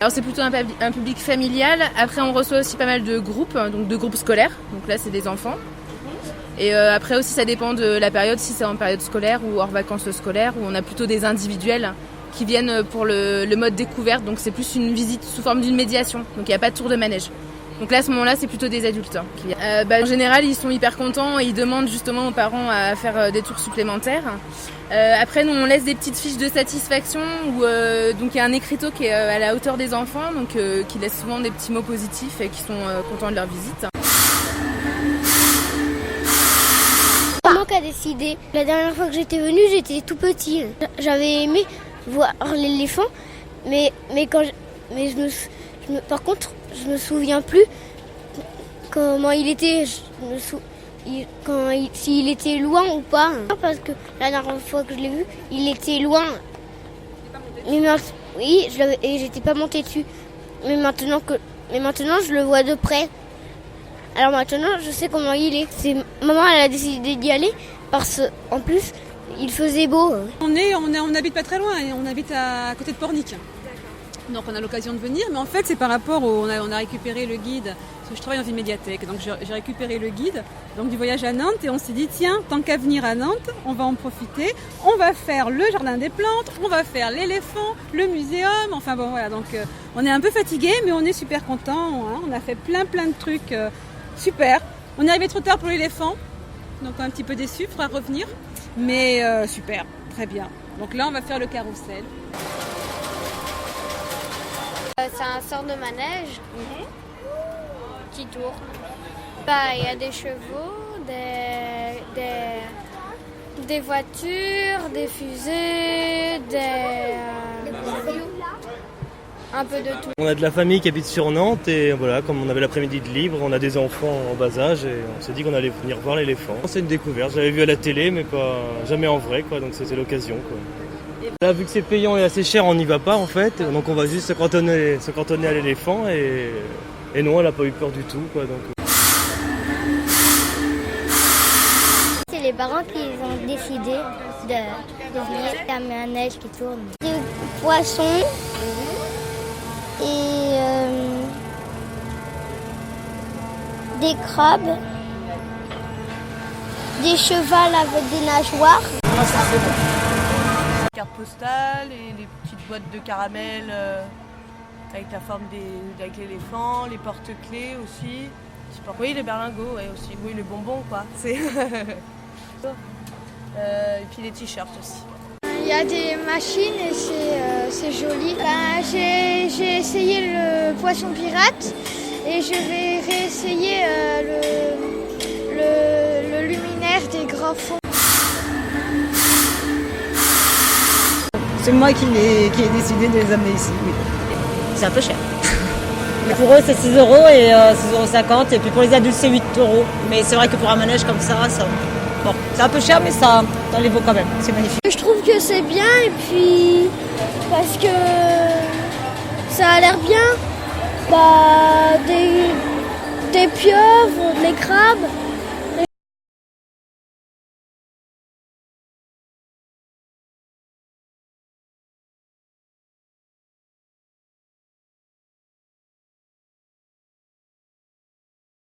Alors c'est plutôt un public familial. Après on reçoit aussi pas mal de groupes, donc de groupes scolaires. Donc là c'est des enfants. Et après aussi ça dépend de la période, si c'est en période scolaire ou hors vacances scolaires, où on a plutôt des individuels qui viennent pour le mode découverte. Donc c'est plus une visite sous forme d'une médiation. Donc il n'y a pas de tour de manège. Donc là à ce moment-là c'est plutôt des adultes qui viennent. En général ils sont hyper contents et ils demandent justement aux parents à faire des tours supplémentaires. Après nous on laisse des petites fiches de satisfaction où donc il y a un écriteau qui est à la hauteur des enfants, donc qui laisse souvent des petits mots positifs et qui sont contents de leur visite. Maman qui a décidé. La dernière fois que j'étais venue, j'étais tout petit. J'avais aimé voir l'éléphant, par contre je me souviens plus comment il était. S'il était loin ou pas, parce que la dernière fois que je l'ai vu, il était loin. Oui, et j'étais pas montée dessus. Mais maintenant je le vois de près. Alors maintenant, je sais comment il est. Maman, elle a décidé d'y aller parce qu'en plus, il faisait beau. On habite pas très loin, on habite à côté de Pornic. Donc on a l'occasion de venir, mais en fait c'est par rapport on a récupéré le guide, parce que je travaille dans une médiathèque, donc j'ai récupéré le guide donc du voyage à Nantes et on s'est dit tiens, tant qu'à venir à Nantes, on va en profiter, on va faire le jardin des plantes, on va faire l'éléphant, le muséum, enfin bon voilà, donc on est un peu fatigué mais on est super content, hein, on a fait plein de trucs super. On est arrivé trop tard pour l'éléphant, donc un petit peu déçu, il faudra revenir, mais super, très bien. Donc là on va faire le carrousel. C'est un sort de manège qui tourne. Il y a des chevaux, des voitures, des fusées, un peu de tout. On a de la famille qui habite sur Nantes et voilà, comme on avait l'après-midi de libre, on a des enfants en bas âge et on s'est dit qu'on allait venir voir l'éléphant. C'est une découverte, j'avais vu à la télé mais pas jamais en vrai quoi, donc c'était l'occasion quoi. Là, vu que c'est payant et assez cher, on n'y va pas en fait, donc on va juste se cantonner à l'éléphant et non, elle n'a pas eu peur du tout quoi. Donc. C'est les parents qui ont décidé de venir. Il y a un manège qui tourne. Des poissons et des crabes, des chevals avec des nageoires. Cartes postales et les petites boîtes de caramel avec la forme avec l'éléphant, les porte-clés aussi. Oui, les berlingots ouais, aussi. Oui, les bonbons quoi. Et puis les t-shirts aussi. Il y a des machines et c'est joli. J'ai essayé le poisson pirate et je vais réessayer le luminaire des grands fonds. C'est moi qui ai décidé de les amener ici, oui. C'est un peu cher. Mais pour eux, c'est 6 € et 6,50 € et puis pour les adultes, c'est 8 €. Mais c'est vrai que pour un manège comme ça, bon, c'est un peu cher, mais ça les vaut quand même. C'est magnifique. Je trouve que c'est bien et puis parce que ça a l'air bien. Des pieuvres, des crabes.